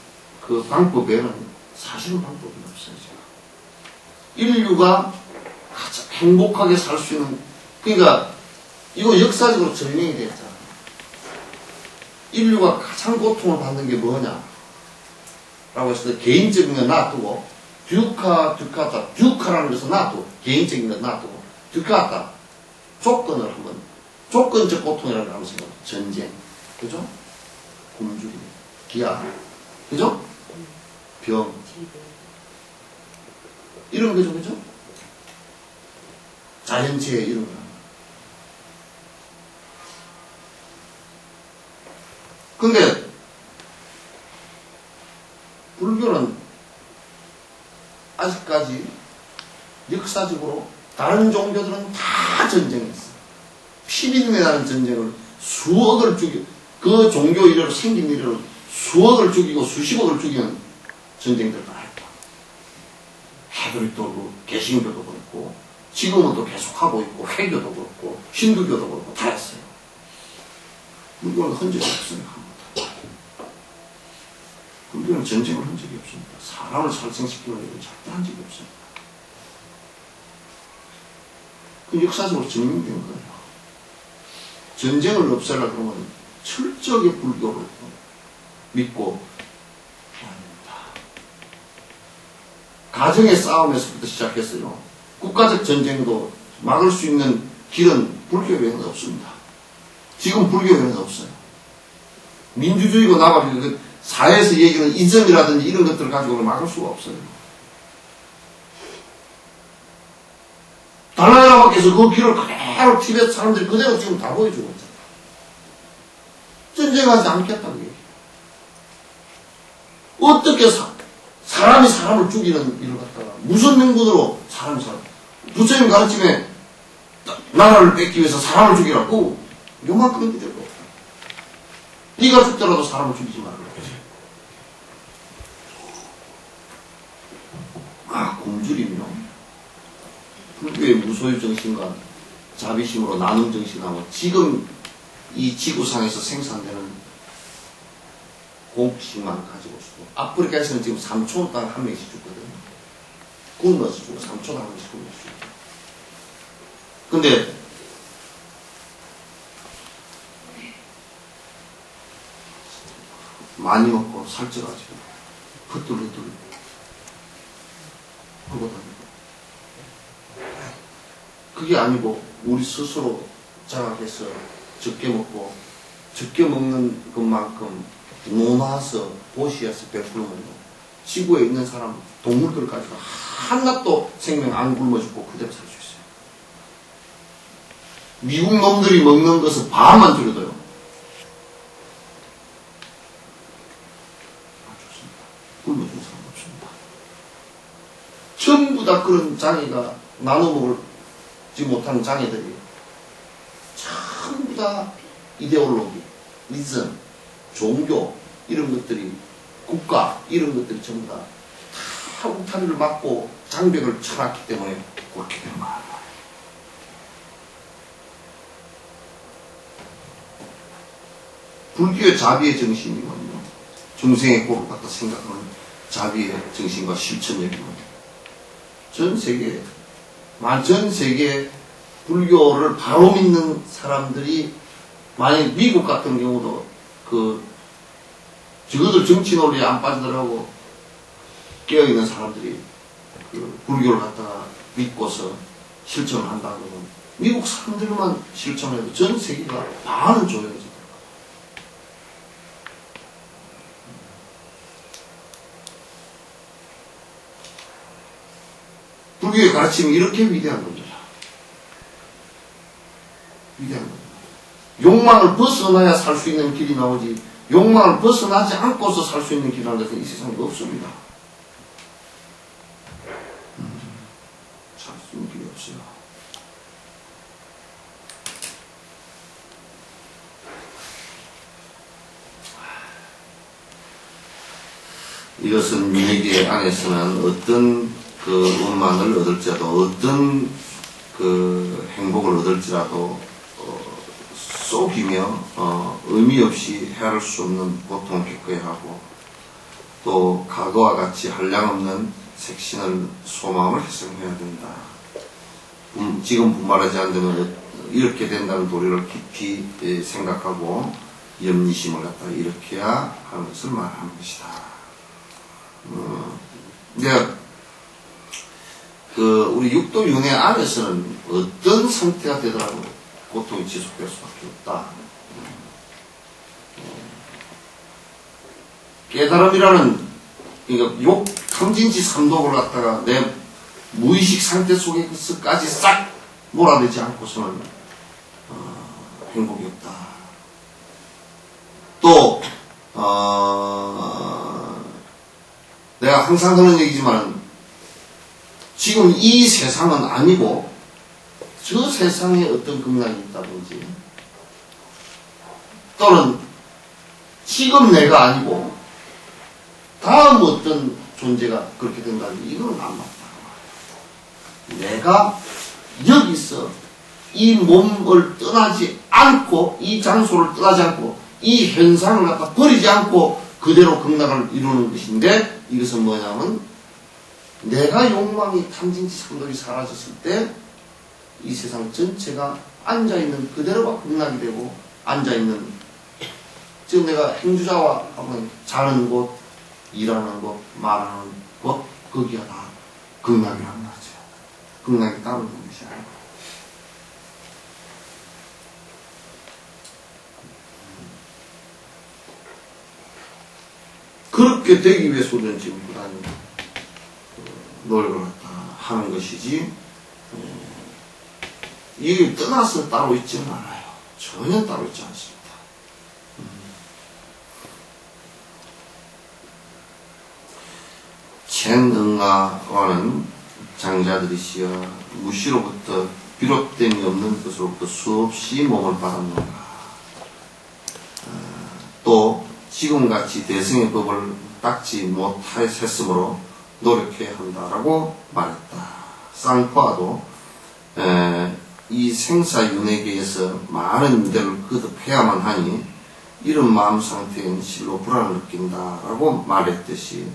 방법에는 사실은 방법이 없어요. 인류가 가장 행복하게 살 수 있는, 그러니까 이거 역사적으로 증명이 됐잖아. 인류가 가장 고통을 받는 게 뭐냐 라고 했을 때 개인적인 건 놔두고 듀카라는 것은 놔두고 개인적인 건 놔두고 듀카타 조건을 한번, 조건적 고통이라는 걸 한번 생각해. 전쟁, 그죠? 굶주림, 기아, 그죠? 병, 이런 거죠, 그죠? 자연재해, 이런 거. 근데, 불교는 아직까지 역사적으로 다른 종교들은 다 전쟁했어. 피비린내라는 전쟁을 수억을 죽이고, 그 종교 이래로 생긴 이래로 수억을 죽이고 수십억을 죽이는 전쟁들을 다 했다. 가톨릭도 개신교도 그렇고, 지금은 또 계속하고 있고, 회교도 그렇고, 힌두교도 그렇고, 다 했어요. 불교는 흔적이 없어요, 한 번도. 불교는 전쟁을 한 적이 없습니다. 사람을 살생시키는 일은 절대 한 적이 없습니다. 그 역사적으로 증명된 거예요. 전쟁을 없애려고 그러면 철저하게 불교를 믿고 해야 됩니다. 가정의 싸움에서부터 시작했어요. 국가적 전쟁도 막을 수 있는 길은 불교 외에는 없습니다. 지금 불교 외에는 없어요. 민주주의고 나발이고 그 사회에서 얘기하는 이점이라든지 이런 것들을 가지고 막을 수가 없어요. 달라이라마께서 그 길을 그대로 티베트 사람들이 그대로 지금 다 보여주고 있잖아요. 전쟁하지 않겠다고 얘기해요. 어떻게 사람이 사람을 죽이는 일을 갖다가 무슨 명분으로 사람 부처님 가르침에 나라를 뺏기 위해서 사람을 죽이라고 요만큼은 그대로 없다. 네가 죽더라도 사람을 죽이지 말라. 굶주림이요. 불교의 무소유 정신과 자비심으로 나눔 정신하고 지금 이 지구상에서 생산되는 공식만 가지고 있고, 아프리카에서는 지금 3초 당 한 명씩 죽거든요. 굶어서 죽고 3초 당 한 명씩 굶어서 죽고. 근데 많이 먹고 살쪄가지고 헛둘헛둘 하고 다니고, 그게 아니고 우리 스스로 자각해서 적게 먹고 적게 먹는 것만큼 논아서 보시에서 베풀면 지구에 있는 사람 동물들 가지고 하나도 생명 안 굶어 죽고 그대로 살 수 있어요. 미국 놈들이 먹는 것은 반만 줄여도요. 좋습니다. 굶어 죽는 사람 없습니다. 전부 다 그런 장애가 나눠 먹지 못하는 장애들이 전부 다 이데올로기, 리즘, 종교 이런 것들이, 국가 이런 것들이 전부 다 울타리를 막고 장벽을 쳐놨기 때문에 그렇게 되는 거예요. 불교의 자비의 정신이거든요. 중생의 꼴을 갖다 생각하는 자비의 정신과 실천력이거든요. 전 세계 불교를 바로 믿는 사람들이, 만약 미국 같은 경우도 저것들 정치 논리에 안 빠지더라고 깨어있는 사람들이 불교를 갖다가 믿고서 실천을 한다 그러면 미국 사람들만 실천해도 전 세계가 반은 조용해져. 불교의 가르침이 이렇게 위대한 겁니다. 위대한 겁니다. 욕망을 벗어나야 살 수 있는 길이 나오지, 욕망을 벗어나지 않고서 살 수 있는 길이라는 것은 이 세상에 없습니다. 살 수 있는 길이 없어요. 이것은 윤회계 안에서는 어떤 그 원만을 얻을지라도, 어떤 그 행복을 얻을지라도 속이며 의미 없이 헤아릴 수 없는 고통을 겪어야 하고, 또 과거와 같이 한량없는 색신을 소마음을 해성해야 된다. 지금 분발하지 않으면 이렇게 된다는 도리를 깊이 생각하고 염리심을 갖다 일으켜야 하는 것을 말하는 것이다. 내가 우리 육도 윤회 안에서는 어떤 상태가 되더라도 고통이 지속될 수밖에 없다. 깨달음이라는, 그러니까 욕, 탐진치 삼독을 갖다가 내 무의식 상태 속에서까지 싹 몰아내지 않고서는 행복이 없다. 또 내가 항상 하는 얘기지만 지금 이 세상은 아니고 저 세상에 어떤 극락이 있다든지, 또는 지금 내가 아니고 다음 어떤 존재가 그렇게 된다든지, 이건 안 맞다. 내가 여기서 이 몸을 떠나지 않고, 이 장소를 떠나지 않고, 이 현상을 갖다 버리지 않고 그대로 극락을 이루는 것인데, 이것은 뭐냐면 내가 욕망이 탐진치 삼독이 사라졌을 때 이 세상 전체가 앉아있는 그대로가 극락이 되고, 앉아있는, 지금 내가 행주자와 하면 자는 곳, 일하는 곳, 말하는 곳, 거기가 다 극락이라는 거죠. 극락이 따로 있는 것이 아니고. 그렇게 되기 위해서 우리는 지금 부단히 노력을 하는 것이지, 이게 떠나서 따로 있지는 않아요. 전혀 따로 있지 않습니다. 첸응아와는 장자들이시여, 무시로부터 비롯됨이 없는 것으로부터 수없이 몸을 받았는가. 또 지금같이 대승의 법을 닦지 못했으므로 노력해야 한다라고 말했다. 쌍포아도 이 생사윤회계에서 많은 일들을 거듭해야만 하니 이런 마음 상태엔 실로 불안을 느낀다라고 말했듯이,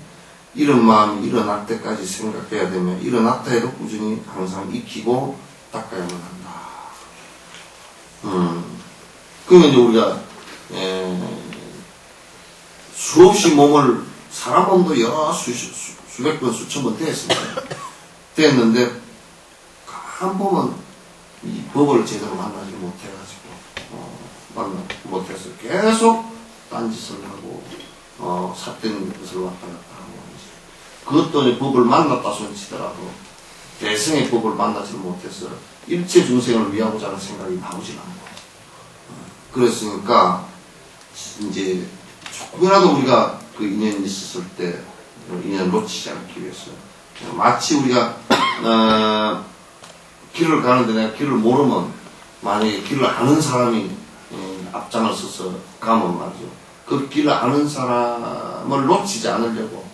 이런 마음이 일어날 때까지 생각해야 되며, 일어났다 해도 꾸준히 항상 익히고 닦아야만 한다. 그러면 이제 우리가 수없이 몸을, 사람 몸도 여러 수백 번, 수천 번 됐는데 한 번은 이 법을 제대로 만나지 못해가지고 못해서 계속 딴짓을 하고 삿된 것을 왔다 갔다 하고, 그것도 이제 법을 만났다 손치더라도 대승의 법을 만나지 못해서 일체 중생을 위하고자 하는 생각이 나오질 않고, 그랬으니까 이제 조금이라도 우리가 그 인연이 있었을 때 인연을 놓치지 않기 위해서, 마치 우리가 길을 가는데 내가 길을 모르면, 만약에 길을 아는 사람이 앞장을 서서 가면 말이죠, 그 길을 아는 사람을 놓치지 않으려고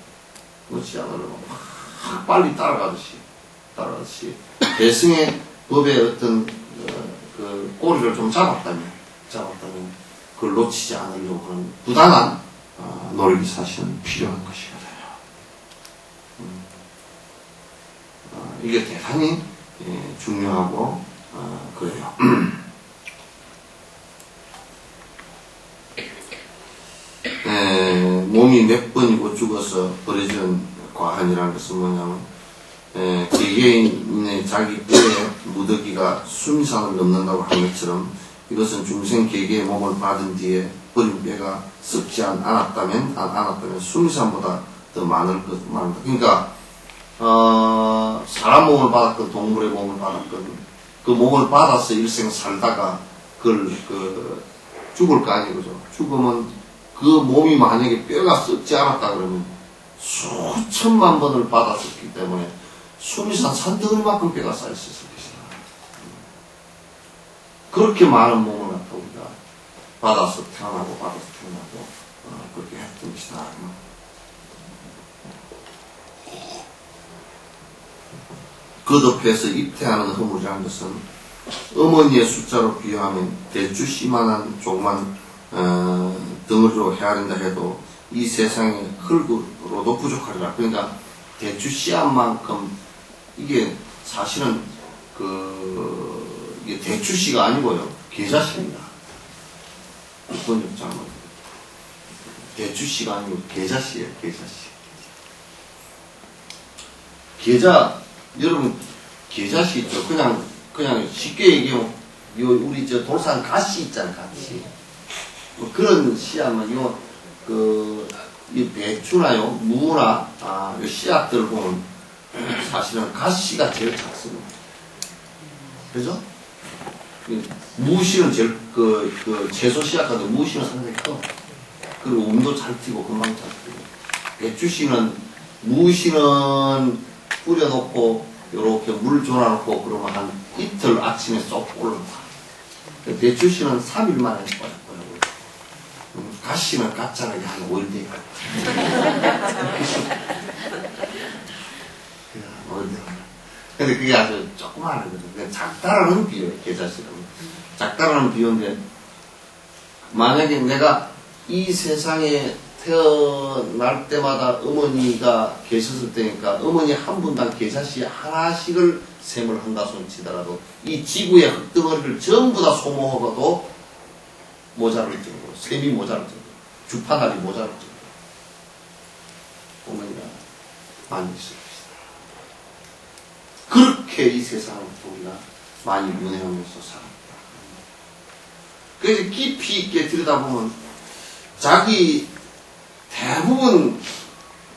막 빨리 따라가듯이 대승의 법의 어떤 그 꼬리를 좀 잡았다면 그걸 놓치지 않으려고 하는 부단한 노력이 사실은 필요한 것이거든요. 이게 대단히 중요하고 그래요. 몸이 몇 번이고 죽어서 버려진 과한이라는 것은 뭐냐면 개개인의 자기 뼈에 무더기가 수미산을 넘는다고 한 것처럼 이것은 중생 계계의 몸을 받은 뒤에 버린 뼈가 썩지 않았다면 수미산보다 더 많을 것 말입니다. 그러니까 사람 몸을 받았건 동물의 몸을 받았건 그 몸을 받아서 일생 살다가 그걸 죽을 거 아니에요, 그죠? 죽으면 그 몸이 만약에 뼈가 썩지 않았다 그러면 수천만 번을 받았었기 때문에 수미산 산더미만큼 뼈가 쌓였었을 것이다. 그렇게 많은 몸을 갖다 우리가 받아서 태어나고 그렇게 했던 것이다. 거듭해서 입퇴하는 허물이라는 것은 어머니의 숫자로 비유하면 대추씨만한 조그만 덩어리로 헤아린다 해도 이 세상의 흙으로도 부족하리라. 그러니까 대추씨앗만큼 이게 사실은 이게 대추씨가 아니고요, 계자씨입니다. 이건 좀 잘못. 대추씨가 아니고 계자씨예요, 계자씨. 계자, 여러분 계자씨 있죠? 그냥 쉽게 얘기하면 우리 저 돌산 가시 있잖아요, 가시. 뭐 그런 씨앗만 이 배추나요, 무나 이 씨앗들 보면 사실은 가시가 제일 작습니다. 그죠? 무씨는 제일 채소 씨앗 같은 무씨는 상당히 커. 그리고 움도 잘 튀고 금방 잘 튀고. 배추씨는 무씨는 뿌려놓고 요렇게 물 졸아놓고 그러면 한 이틀 아침에 쏙 올라가. 배추씨는 3일 만에 빠졌고요. 가시는 가짜라게 한 5일 뒤에 근데 그게 아주 조그마한 거거든요. 작다라는 비유예요, 계자씨는. 작다라는 비유인데, 만약에 내가 이 세상에 태어날 때마다 어머니가 계셨을 때니까 어머니 한 분당 계자씨 하나씩을 셈을 한다 손 치더라도 이 지구의 흙덩어리를 전부 다 소모하고도 모자랄 정도로, 셈이 모자랄 정도로, 주파날이 모자랄 정도로 어머니가 많이 있을 것이다. 그렇게 이 세상을 우리가 많이 윤회하면서 살았다. 그래서 깊이 있게 들여다보면 자기 대부분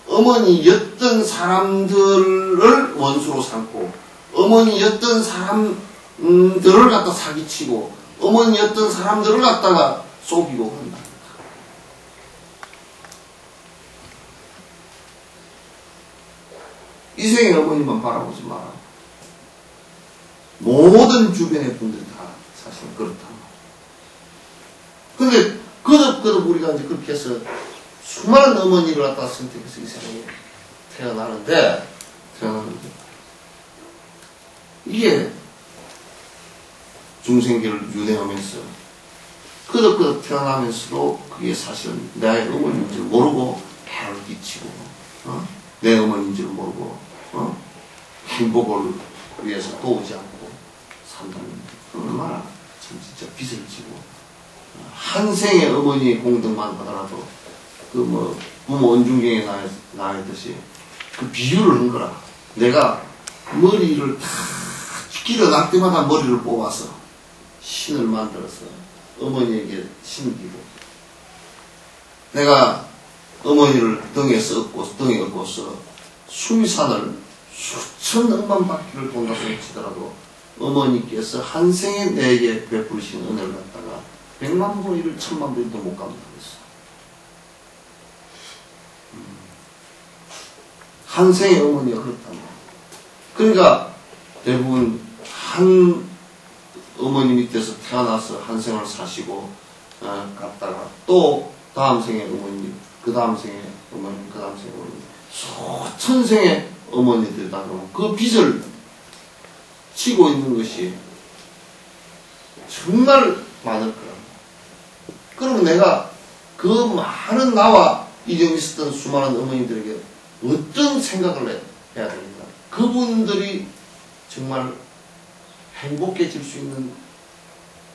어머니였던 사람들을 원수로 삼고 어머니였던 사람들을 갖다 사기치고 어머니였던 사람들을 갖다가 속이고 그런다. 이 생의 어머니만 바라보지 마라. 모든 주변의 분들이 다 사실은 그렇다. 근데 거듭 우리가 이제 그렇게 해서 수많은 어머니를 갖다 선택해서 이 세상에 태어나는데 이게 중생계를 윤회하면서 거듭 태어나면서도 그게 사실은 나의 어머니인 줄 모르고 해를 끼치고 내 어머니인 줄 모르고 행복을 위해서 도우지 않고 산다는 얼마나 참 진짜 빚을 지고 한 생의 어머니의 공덕만 하더라도 부모 원중경에 나왔듯이 그 비유를 한 거라. 내가 머리를 다 길어날 때마다 머리를 뽑아서 신을 만들어서 어머니에게 심기고 내가 어머니를 등에 업고서 수미산을 수천 억만 바퀴를 돈다고 치더라도 어머니께서 한 생에 내게 베푸신 은혜를 갖다가 100만 번이를 1000만 번도 못 감당했어. 한 생의 어머니가 그렇단 말이야. 그러니까 대부분 한 어머니 밑에서 태어나서 한 생을 사시고 갔다가 또 다음 생의 어머니, 그 다음 생의 어머니, 그 다음 생의 어머니 수천 생의 어머니들이다 그러면 그 빚을 치고 있는 것이 정말 많을 거야. 그러면 내가 그 많은 나와 이전 있었던 수많은 어머니들에게 어떤 생각을 해야 됩니까? 그분들이 정말 행복해질 수 있는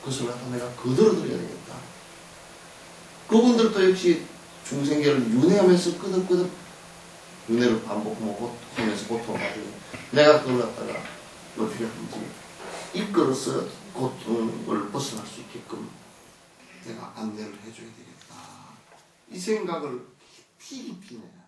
것을 갖다 내가 거들어드려야 되겠다. 그분들도 역시 중생계를 윤회하면서 끄덕끄덕 윤회를 반복하면서 고통을 받으니 내가 그걸 갖다가 어떻게 하는지 이끌어서 고통을 벗어날 수 있게끔 내가 안내를 해줘야 되겠다. 이 생각을 깊이 내야